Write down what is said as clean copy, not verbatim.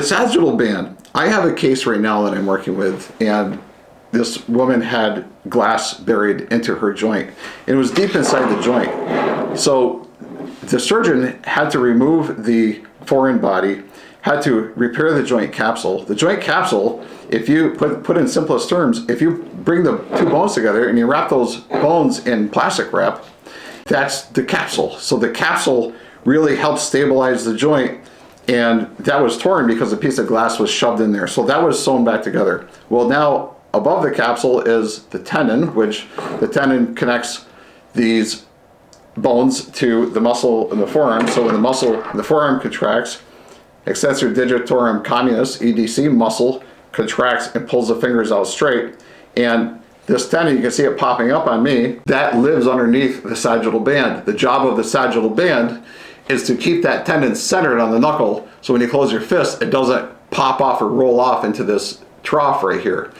sagittal band. I have a case right now that I'm working with, and this woman had glass buried into her joint. It was deep inside the joint. So the surgeon had to remove the foreign body, had to repair the joint capsule. The joint capsule, if you put in simplest terms, if you bring the two bones together and you wrap those bones in plastic wrap, that's the capsule. So the capsule really helps stabilize the joint, and that was torn because a piece of glass was shoved in there. So that was sewn back together. Well, now above the capsule is the tendon, which the tendon connects these bones to the muscle in the forearm. So when the muscle in the forearm contracts, extensor digitorum communis, EDC muscle, contracts and pulls the fingers out straight. And this tendon, you can see it popping up on me, that lives underneath the sagittal band. The job of the sagittal band is to keep that tendon centered on the knuckle, so when you close your fist, it doesn't pop off or roll off into this trough right here.